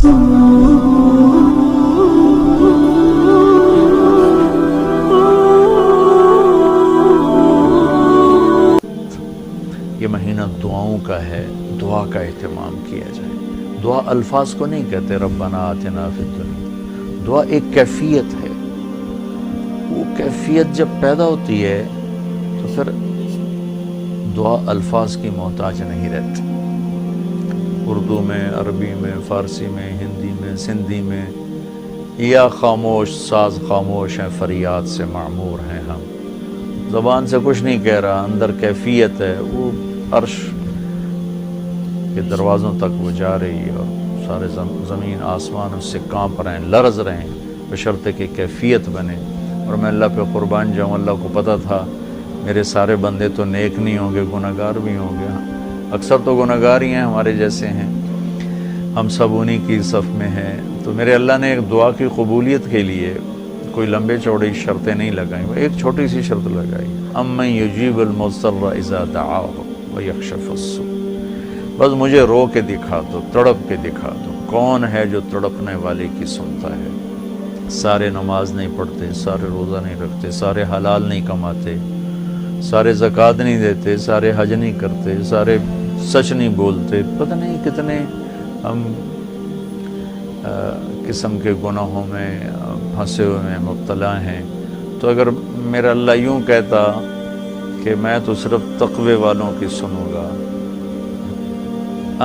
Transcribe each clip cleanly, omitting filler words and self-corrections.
یہ مہینہ دعاؤں کا ہے، دعا کا اہتمام کیا جائے۔ دعا الفاظ کو نہیں کہتے ربنا آتنا فی الدنیا، دعا ایک کیفیت ہے۔ وہ کیفیت جب پیدا ہوتی ہے تو پھر دعا الفاظ کی محتاج نہیں رہتی۔ اردو میں، عربی میں، فارسی میں، ہندی میں، سندھی میں، یا خاموش ساز خاموش ہیں، فریاد سے معمور ہیں ہم، زبان سے کچھ نہیں کہہ رہا، اندر کیفیت ہے، وہ عرش کے دروازوں تک وہ جا رہی ہے اور سارے زمین آسمان اس سے کانپ رہے ہیں، لرز رہے ہیں، بشرطے کہ کیفیت بنے۔ اور میں اللہ پہ قربان جاؤں، اللہ کو پتہ تھا میرے سارے بندے تو نیک نہیں ہوں گے، گناہگار بھی ہوں گے، اکثر تو گناہگار ہی ہیں، ہمارے جیسے ہیں، ہم سب انہی کی صف میں ہیں۔ تو میرے اللہ نے ایک دعا کی قبولیت کے لیے کوئی لمبے چوڑی شرطیں نہیں لگائیں، وہ ایک چھوٹی سی شرط لگائی، امن یجیب المضطر اذا دعاہ ویکشف السوء۔ بس مجھے رو کے دکھا دو، تڑپ کے دکھا دو، کون ہے جو تڑپنے والے کی سنتا ہے۔ سارے نماز نہیں پڑھتے، سارے روزہ نہیں رکھتے، سارے حلال نہیں کماتے، سارے زکوٰۃ نہیں دیتے، سارے حج نہیں کرتے، سارے سچ نہیں بولتے، پتہ نہیں کتنے ہم قسم کے گناہوں میں پھنسے ہوئے ہیں، مبتلا ہیں۔ تو اگر میرا اللہ یوں کہتا کہ میں تو صرف تقوی والوں کی سنوں گا،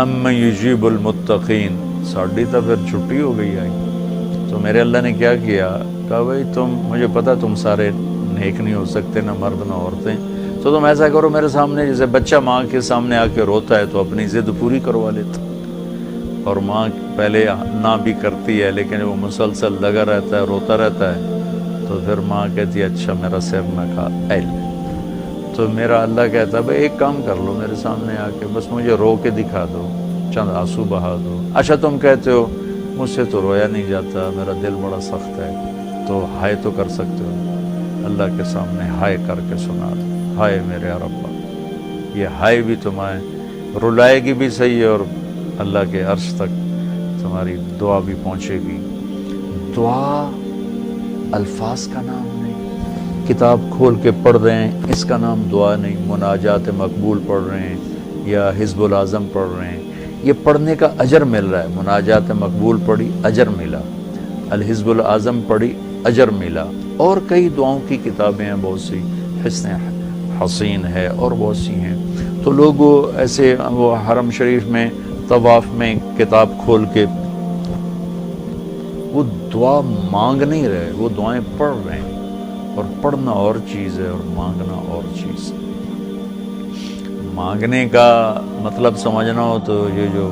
امن یجیب المتقین، ساڑھی تو پھر چھٹی ہو گئی آئی۔ تو میرے اللہ نے کیا کیا، کہا بھائی تم، مجھے پتا تم سارے نیک نہیں ہو سکتے، نہ مرد نہ عورتیں، تو تم ایسا کرو میرے سامنے، جیسے بچہ ماں کے سامنے آ کے روتا ہے تو اپنی ضد پوری کروا لیتا، اور ماں پہلے نہ بھی کرتی ہے لیکن وہ مسلسل لگا رہتا ہے، روتا رہتا ہے، تو پھر ماں کہتی ہے اچھا میرا سر میں کھا ایل۔ تو میرا اللہ کہتا ہے بھائی ایک کام کر لو، میرے سامنے آ کے بس مجھے رو کے دکھا دو، چند آنسو بہا دو۔ اچھا تم کہتے ہو مجھ سے تو رویا نہیں جاتا، میرا دل بڑا سخت ہے، تو ہائے تو کر سکتے ہو، اللہ کے سامنے ہائے کر کے سنا دو، ہائے میرے ربا۔ یہ ہائے بھی تمہیں رلائے گی بھی صحیح، اور اللہ کے عرش تک تمہاری دعا بھی پہنچے گی۔ دعا الفاظ کا نام نہیں، کتاب کھول کے پڑھ رہے ہیں اس کا نام دعا نہیں، مناجات مقبول پڑھ رہے ہیں یا حزب العظم پڑھ رہے ہیں، یہ پڑھنے کا اجر مل رہا ہے۔ مناجات مقبول پڑھی، اجر ملا، الحزب العظم پڑھی، اجر ملا، اور کئی دعاؤں کی کتابیں ہیں بہت سی، حسن حسین ہے اور بہت سی ہیں۔ تو لوگ ایسے وہ حرم شریف میں طواف میں کتاب کھول کے وہ دعا مانگ نہیں رہے، وہ دعائیں پڑھ رہے ہیں، اور پڑھنا اور چیز ہے اور مانگنا اور چیز ہے۔ مانگنے کا مطلب سمجھنا ہو تو یہ جو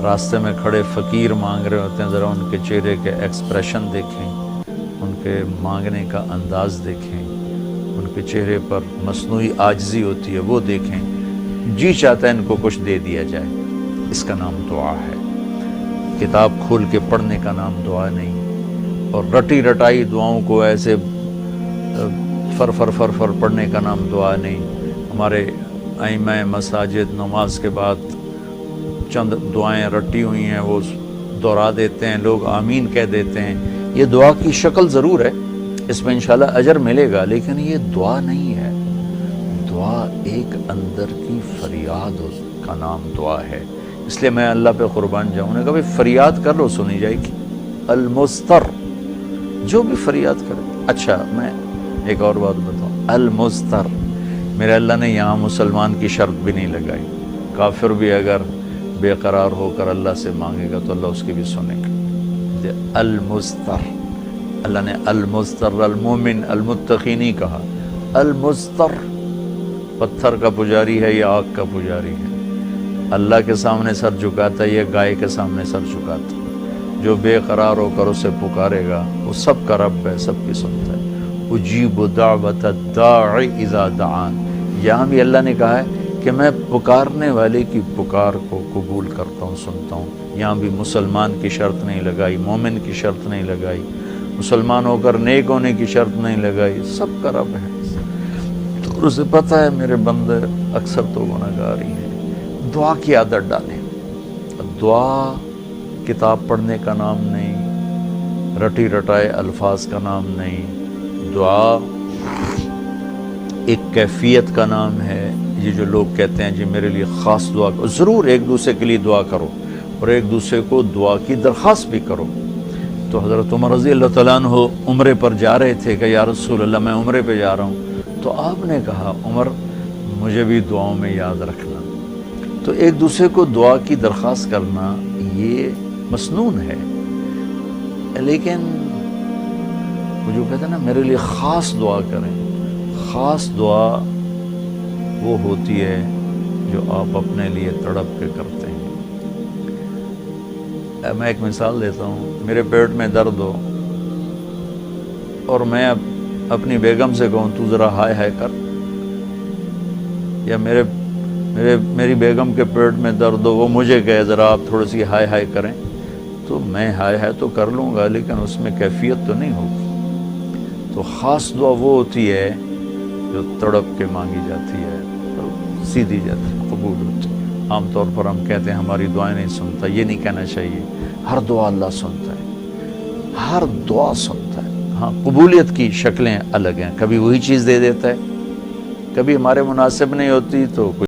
راستے میں کھڑے فقیر مانگ رہے ہوتے ہیں، ذرا ان کے چہرے کے ایکسپریشن دیکھیں، ان کے مانگنے کا انداز دیکھیں، ان کے چہرے پر مصنوعی عاجزی ہوتی ہے وہ دیکھیں، جی چاہتا ہے ان کو کچھ دے دیا جائے، اس کا نام دعا ہے۔ کتاب کھول کے پڑھنے کا نام دعا نہیں، اور رٹی رٹائی دعاؤں کو ایسے فر فر فر فر پڑھنے کا نام دعا نہیں۔ ہمارے ائمہ مساجد نماز کے بعد چند دعائیں رٹی ہوئی ہیں وہ دہرا دیتے ہیں، لوگ آمین کہہ دیتے ہیں، یہ دعا کی شکل ضرور ہے، اس میں انشاءاللہ اجر ملے گا، لیکن یہ دعا نہیں ہے۔ دعا ایک اندر کی فریاد کا نام دعا ہے، اس لیے میں اللہ پہ قربان جاؤں نے کہا بھائی فریاد کر لو، سنی جائے گی۔ المضطر، جو بھی فریاد کرے۔ اچھا میں ایک اور بات بتاؤں، المضطر، میرے اللہ نے یہاں مسلمان کی شرط بھی نہیں لگائی، کافر بھی اگر بے قرار ہو کر اللہ سے مانگے گا تو اللہ اس کی بھی سنے گا۔ المضطر، اللہ نے المضطر المومن المتقی نہیں کہا، المضطر، پتھر کا پجاری ہے یا آگ کا پجاری ہے، اللہ کے سامنے سر جھکاتا ہے یا گائے کے سامنے سر جھکاتا ہے، جو بے قرار ہو کر اسے پکارے گا وہ سب کا رب ہے، سب کی سنتا ہے۔ اجیب دعوت الداع اذا دعان، یہاں بھی اللہ نے کہا ہے کہ میں پکارنے والے کی پکار کو قبول کرتا ہوں، سنتا ہوں۔ یہاں بھی مسلمان کی شرط نہیں لگائی، مومن کی شرط نہیں لگائی، مسلمان ہو کر نیک ہونے کی شرط نہیں لگائی، سب کا رب ہے۔ تو اسے پتہ ہے میرے بندے اکثر تو گناہگار ہی ہیں۔ دعا کی عادت ڈالیں، دعا کتاب پڑھنے کا نام نہیں، رٹی رٹائے الفاظ کا نام نہیں، دعا ایک کیفیت کا نام ہے۔ یہ جو لوگ کہتے ہیں جی میرے لیے خاص دعا کرو، ضرور ایک دوسرے کے لیے دعا کرو اور ایک دوسرے کو دعا کی درخواست بھی کرو۔ تو حضرت عمر رضی اللہ تعالیٰ عنہ عمرے پر جا رہے تھے کہ یا رسول اللہ میں عمرے پہ جا رہا ہوں، تو آپ نے کہا عمر مجھے بھی دعاؤں میں یاد رکھنا۔ تو ایک دوسرے کو دعا کی درخواست کرنا یہ مسنون ہے، لیکن وہ جو کہتے ہیں نا میرے لیے خاص دعا کریں، خاص دعا وہ ہوتی ہے جو آپ اپنے لیے تڑپ کے کرتے ہیں۔ میں ایک مثال دیتا ہوں، میرے پیٹ میں درد ہو اور میں اپنی بیگم سے کہوں تو ذرا ہائے ہائے کر، یا میری بیگم کے پیٹ میں درد ہو وہ مجھے کہے ذرا آپ تھوڑی سی ہائے ہائے کریں، تو میں ہائے ہائے تو کر لوں گا لیکن اس میں کیفیت تو نہیں ہوگی۔ تو خاص دعا وہ ہوتی ہے جو تڑپ کے مانگی جاتی ہے اور سیدھی جاتی ہے، قبول ہوتی ہے۔ عام طور پر ہم کہتے ہیں ہماری دعائیں نہیں سنتا، یہ نہیں کہنا چاہیے، ہر دعا اللہ سنتا ہے، ہر دعا سنتا ہے۔ ہاں قبولیت کی شکلیں الگ ہیں، کبھی وہی چیز دے دیتا ہے، کبھی ہمارے مناسب نہیں ہوتی تو